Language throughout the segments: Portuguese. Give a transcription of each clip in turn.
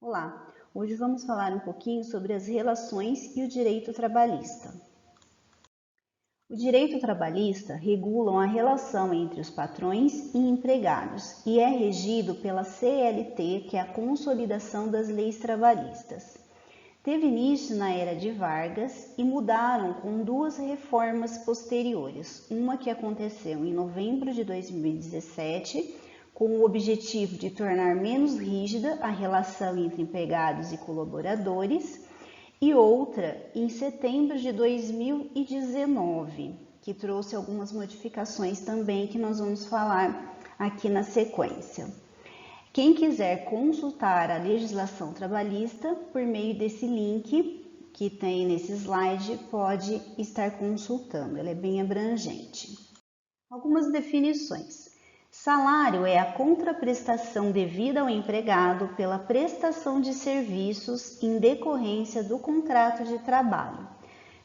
Olá, hoje vamos falar um pouquinho sobre as relações e o direito trabalhista. O direito trabalhista regula a relação entre os patrões e empregados e é regido pela CLT, que é a Consolidação das Leis Trabalhistas. Teve início na era de Vargas e mudaram com duas reformas posteriores, uma que aconteceu em novembro de 2017, com o objetivo de tornar menos rígida a relação entre empregados e colaboradores, e outra em setembro de 2019, que trouxe algumas modificações também que nós vamos falar aqui na sequência. Quem quiser consultar a legislação trabalhista por meio desse link que tem nesse slide, pode estar consultando, ela é bem abrangente. Algumas definições. Salário é a contraprestação devida ao empregado pela prestação de serviços em decorrência do contrato de trabalho.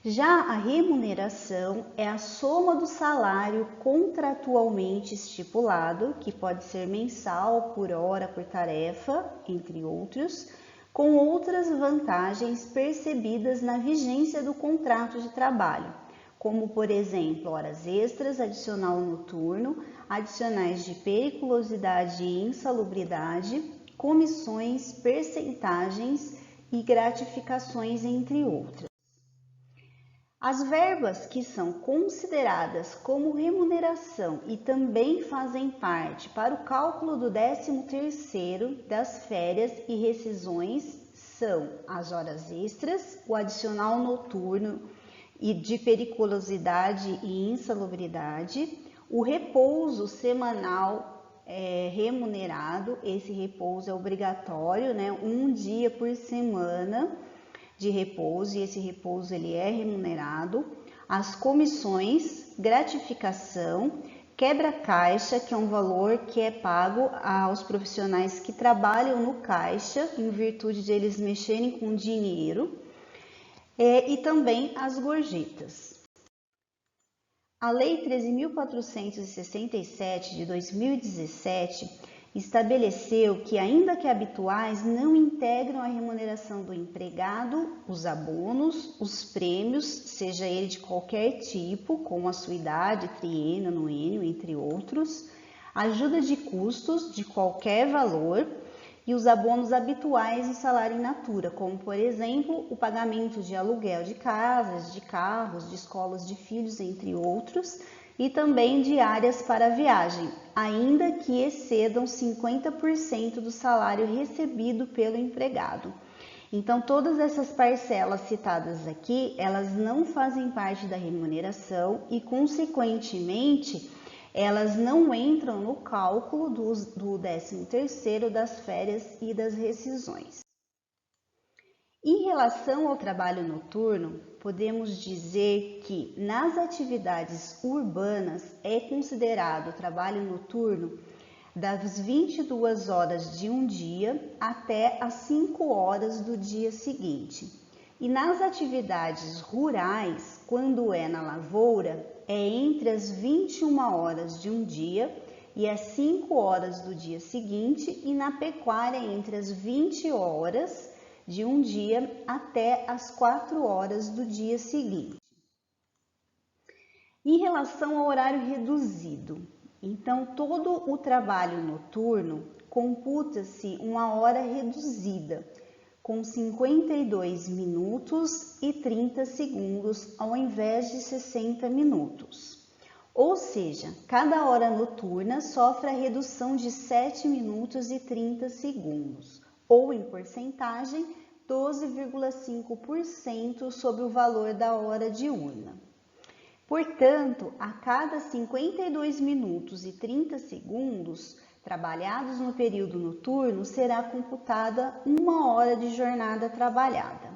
Já a remuneração é a soma do salário contratualmente estipulado, que pode ser mensal, por hora, por tarefa, entre outros, com outras vantagens percebidas na vigência do contrato de trabalho, como, por exemplo, horas extras, adicional noturno, adicionais de periculosidade e insalubridade, comissões, percentagens e gratificações, entre outras. As verbas que são consideradas como remuneração e também fazem parte para o cálculo do 13º, das férias e rescisões são as horas extras, o adicional noturno e de periculosidade e insalubridade, o repouso semanal remunerado, esse repouso é obrigatório, né? Um dia por semana de repouso, e esse repouso ele é remunerado, as comissões, gratificação, quebra-caixa, que é um valor que é pago aos profissionais que trabalham no caixa, em virtude de eles mexerem com dinheiro, e também as gorjetas. A Lei 13.467 de 2017 estabeleceu que, ainda que habituais, não integram a remuneração do empregado os abonos, os prêmios, seja ele de qualquer tipo, como a sua idade, triênio, anuênio, entre outros, ajuda de custos de qualquer valor e os abonos habituais em salário in natura, como, por exemplo, o pagamento de aluguel de casas, de carros, de escolas de filhos, entre outros, e também diárias para viagem, ainda que excedam 50% do salário recebido pelo empregado. Então, todas essas parcelas citadas aqui, elas não fazem parte da remuneração e, consequentemente, elas não entram no cálculo do 13º, das férias e das rescisões. Em relação ao trabalho noturno, podemos dizer que nas atividades urbanas é considerado o trabalho noturno das 22 horas de um dia até as 5 horas do dia seguinte. E nas atividades rurais, quando é na lavoura, é entre as 21 horas de um dia e as 5 horas do dia seguinte, e na pecuária entre as 20 horas de um dia até as 4 horas do dia seguinte. Em relação ao horário reduzido, então todo o trabalho noturno computa-se uma hora reduzida, com 52 minutos e 30 segundos ao invés de 60 minutos. Ou seja, cada hora noturna sofre a redução de 7 minutos e 30 segundos, ou em porcentagem 12,5% sobre o valor da hora diurna. Portanto, a cada 52 minutos e 30 segundos trabalhados no período noturno, será computada 1 hora de jornada trabalhada.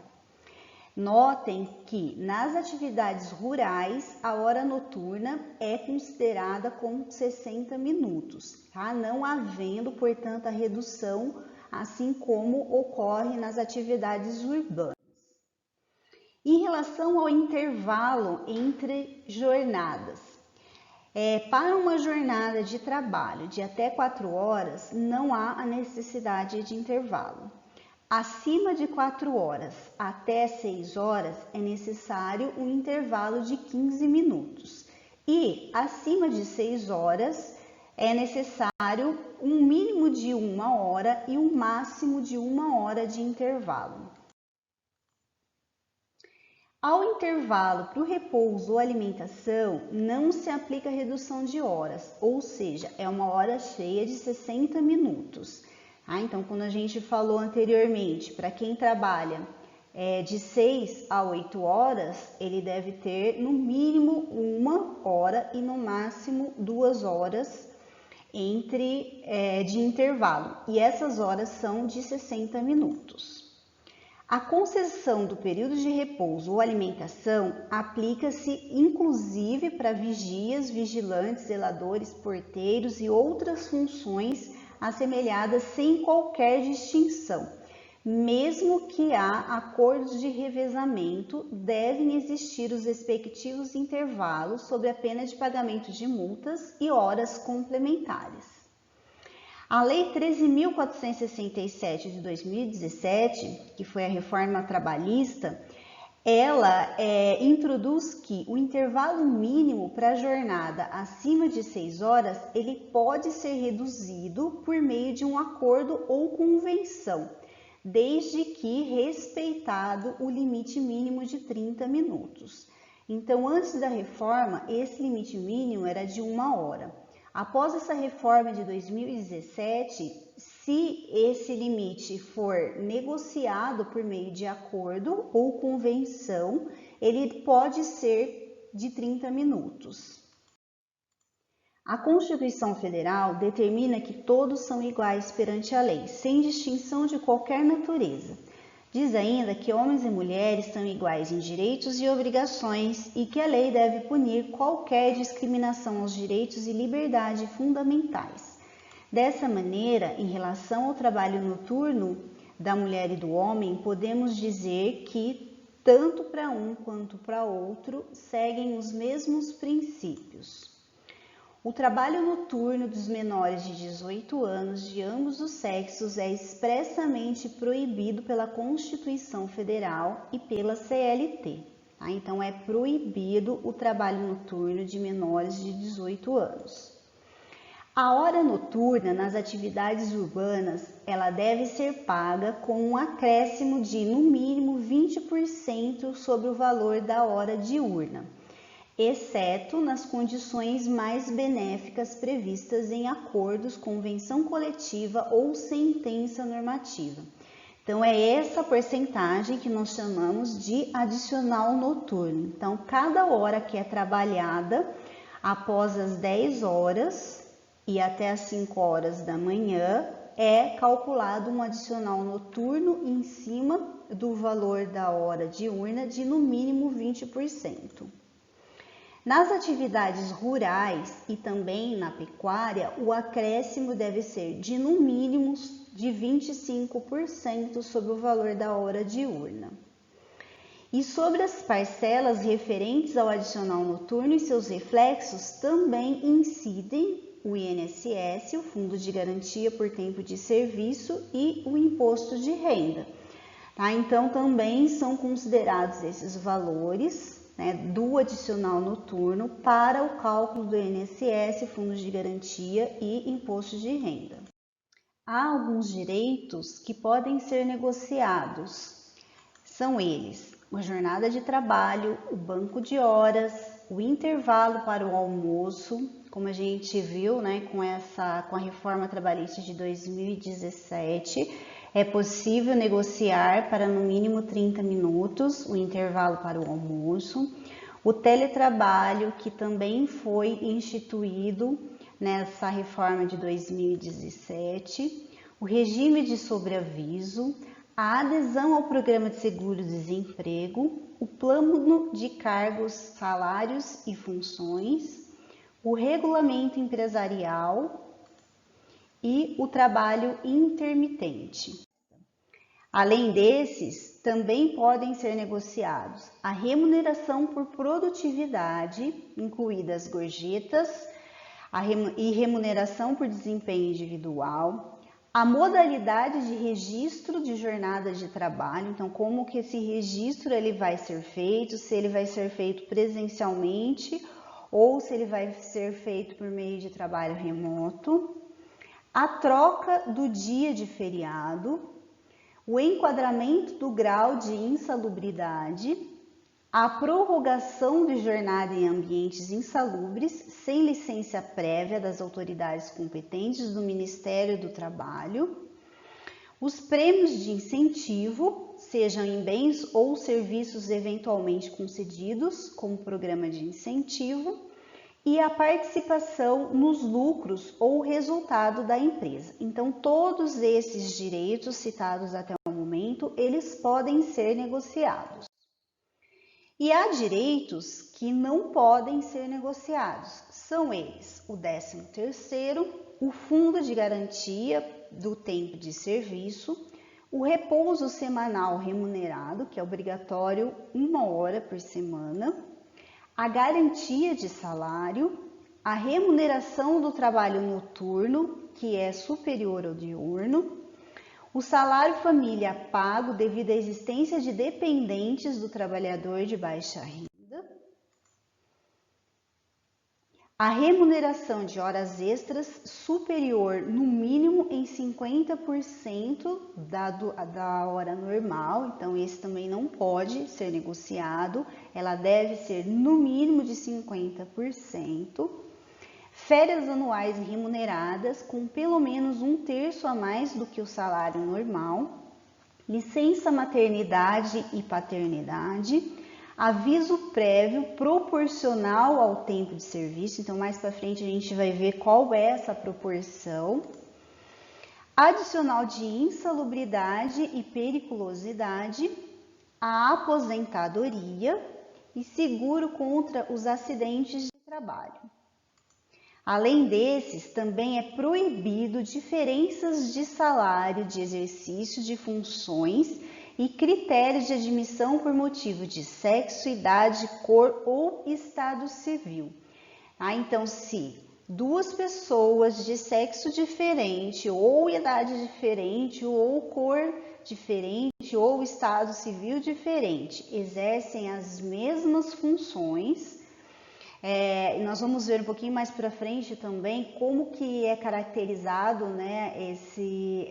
Notem que nas atividades rurais, a hora noturna é considerada com 60 minutos, tá? Não havendo, portanto, a redução, assim como ocorre nas atividades urbanas. Em relação ao intervalo entre jornadas, para uma jornada de trabalho de até 4 horas, não há a necessidade de intervalo. Acima de 4 horas até 6 horas é necessário um intervalo de 15 minutos. E acima de 6 horas é necessário um mínimo de 1 hora e um máximo de 1 hora de intervalo. Ao intervalo para o repouso ou alimentação, não se aplica redução de horas, ou seja, é uma hora cheia de 60 minutos. Então, quando a gente falou anteriormente, para quem trabalha de 6 a 8 horas, ele deve ter no mínimo 1 hora e no máximo 2 horas de intervalo. E essas horas são de 60 minutos. A concessão do período de repouso ou alimentação aplica-se inclusive para vigias, vigilantes, zeladores, porteiros e outras funções assemelhadas sem qualquer distinção. Mesmo que há acordos de revezamento, devem existir os respectivos intervalos sob a pena de pagamento de multas e horas complementares. A Lei 13.467 de 2017, que foi a reforma trabalhista, ela introduz que o intervalo mínimo para a jornada acima de 6 horas, ele pode ser reduzido por meio de um acordo ou convenção, desde que respeitado o limite mínimo de 30 minutos. Então, antes da reforma, esse limite mínimo era de 1 hora. Após essa reforma de 2017, se esse limite for negociado por meio de acordo ou convenção, ele pode ser de 30 minutos. A Constituição Federal determina que todos são iguais perante a lei, sem distinção de qualquer natureza. Diz ainda que homens e mulheres são iguais em direitos e obrigações e que a lei deve punir qualquer discriminação aos direitos e liberdade fundamentais. Dessa maneira, em relação ao trabalho noturno da mulher e do homem, podemos dizer que, tanto para um quanto para outro, seguem os mesmos princípios. O trabalho noturno dos menores de 18 anos de ambos os sexos é expressamente proibido pela Constituição Federal e pela CLT. Então, é proibido o trabalho noturno de menores de 18 anos. A hora noturna nas atividades urbanas, ela deve ser paga com um acréscimo de, no mínimo, 20% sobre o valor da hora diurna, exceto nas condições mais benéficas previstas em acordos, convenção coletiva ou sentença normativa. Então, é essa porcentagem que nós chamamos de adicional noturno. Então, cada hora que é trabalhada após as 10 horas e até as 5 horas da manhã, é calculado um adicional noturno em cima do valor da hora diurna de no mínimo 20%. Nas atividades rurais e também na pecuária, o acréscimo deve ser de no mínimo de 25% sobre o valor da hora diurna. E sobre as parcelas referentes ao adicional noturno e seus reflexos, também incidem o INSS, o Fundo de Garantia por Tempo de Serviço e o Imposto de Renda. Então, também são considerados esses valores do adicional noturno para o cálculo do INSS, Fundos de Garantia e Imposto de Renda. Há alguns direitos que podem ser negociados. São eles: a jornada de trabalho, o banco de horas, o intervalo para o almoço, como a gente viu com a reforma trabalhista de 2017, é possível negociar para no mínimo 30 minutos o intervalo para o almoço. O teletrabalho, que também foi instituído nessa reforma de 2017. O regime de sobreaviso, a adesão ao programa de seguro-desemprego, o plano de cargos, salários e funções, o regulamento empresarial e o trabalho intermitente. Além desses, também podem ser negociados a remuneração por produtividade, incluídas gorjetas, e remuneração por desempenho individual, A modalidade de registro de jornada de trabalho, então como que esse registro ele vai ser feito, se ele vai ser feito presencialmente ou se ele vai ser feito por meio de trabalho remoto. A troca do dia de feriado, o enquadramento do grau de insalubridade, a prorrogação de jornada em ambientes insalubres sem licença prévia das autoridades competentes do Ministério do Trabalho, os prêmios de incentivo, sejam em bens ou serviços eventualmente concedidos como programa de incentivo, e a participação nos lucros ou resultado da empresa. Então, todos esses direitos citados até o momento, eles podem ser negociados. E há direitos que não podem ser negociados. São eles o 13º, o fundo de garantia do tempo de serviço, o repouso semanal remunerado, que é obrigatório 1 hora por semana, a garantia de salário, a remuneração do trabalho noturno, que é superior ao diurno, o salário família pago devido à existência de dependentes do trabalhador de baixa renda, a remuneração de horas extras superior no mínimo em 50% da hora normal, então esse também não pode ser negociado, ela deve ser no mínimo de 50%. Férias anuais remuneradas com pelo menos 1/3 a mais do que o salário normal, licença maternidade e paternidade, aviso prévio proporcional ao tempo de serviço, então mais para frente a gente vai ver qual é essa proporção, adicional de insalubridade e periculosidade, a aposentadoria e seguro contra os acidentes de trabalho. Além desses, também é proibido diferenças de salário de exercício de funções e critérios de admissão por motivo de sexo, idade, cor ou estado civil. Então, se duas pessoas de sexo diferente, ou idade diferente, ou cor diferente, ou estado civil diferente, exercem as mesmas funções, nós vamos ver um pouquinho mais para frente também como que é caracterizado, né,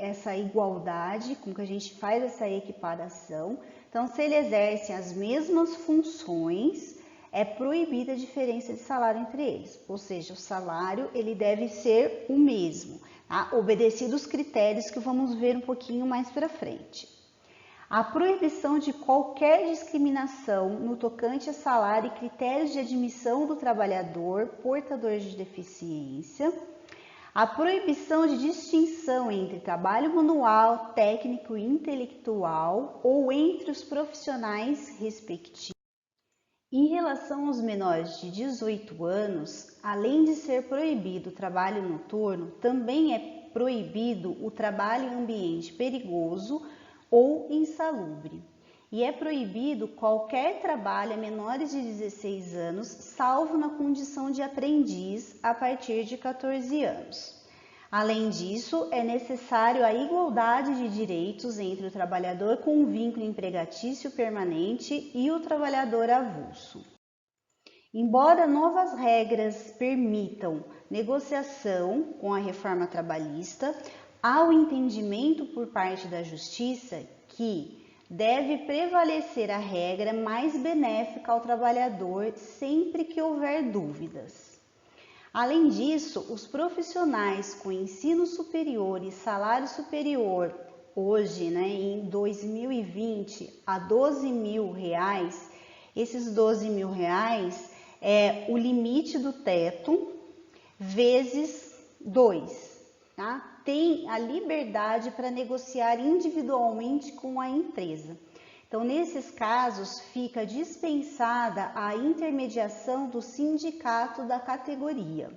essa igualdade, como que a gente faz essa equiparação. Então, se ele exerce as mesmas funções, é proibida a diferença de salário entre eles, ou seja, o salário ele deve ser o mesmo, tá? Obedecido os critérios que vamos ver um pouquinho mais para frente. A proibição de qualquer discriminação no tocante a salário e critérios de admissão do trabalhador portador de deficiência, a proibição de distinção entre trabalho manual, técnico e intelectual ou entre os profissionais respectivos. Em relação aos menores de 18 anos, além de ser proibido o trabalho noturno, também é proibido o trabalho em ambiente perigoso ou insalubre. E é proibido qualquer trabalho a menores de 16 anos, salvo na condição de aprendiz a partir de 14 anos. Além disso, é necessário a igualdade de direitos entre o trabalhador com vínculo empregatício permanente e o trabalhador avulso. Embora novas regras permitam negociação com a reforma trabalhista, há o entendimento por parte da Justiça que deve prevalecer a regra mais benéfica ao trabalhador sempre que houver dúvidas. Além disso, os profissionais com ensino superior e salário superior, hoje, em 2020, a R$12.000, esses R$12.000 é o limite do teto vezes 2, tá? Tem a liberdade para negociar individualmente com a empresa. Então, nesses casos, fica dispensada a intermediação do sindicato da categoria.